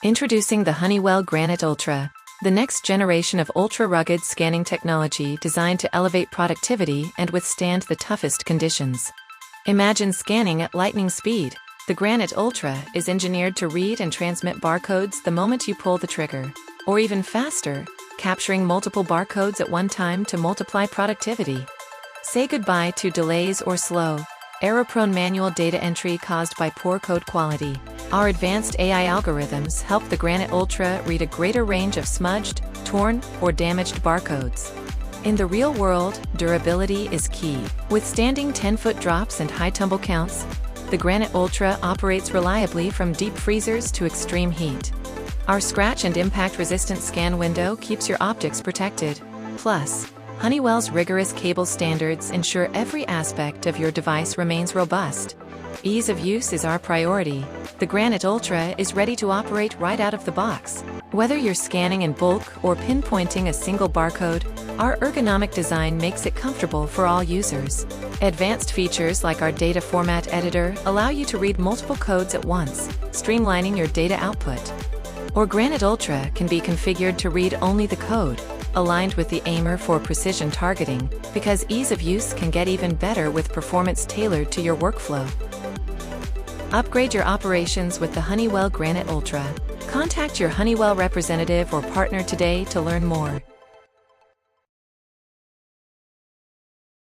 Introducing the Honeywell Granit Ultra, the next generation of ultra-rugged scanning technology designed to elevate productivity and withstand the toughest conditions. Imagine scanning at lightning speed. The Granit Ultra is engineered to read and transmit barcodes the moment you pull the trigger, or even faster, capturing multiple barcodes at one time to multiply productivity. Say goodbye to delays or slow, error-prone manual data entry caused by poor code quality. Our advanced AI algorithms help the Granit Ultra read a greater range of smudged, torn, or damaged barcodes. In the real world, durability is key. Withstanding 10-foot drops and high tumble counts, the Granit Ultra operates reliably from deep freezers to extreme heat. Our scratch and impact-resistant scan window keeps your optics protected. Plus, Honeywell's rigorous cable standards ensure every aspect of your device remains robust. Ease of use is our priority. The Granit Ultra is ready to operate right out of the box. Whether you're scanning in bulk or pinpointing a single barcode, our ergonomic design makes it comfortable for all users. Advanced features like our data format editor allow you to read multiple codes at once, streamlining your data output. Or Granit Ultra can be configured to read only the code, aligned with the aimer for precision targeting, because ease of use can get even better with performance tailored to your workflow. Upgrade your operations with the Honeywell Granit Ultra. Contact your Honeywell representative or partner today to learn more.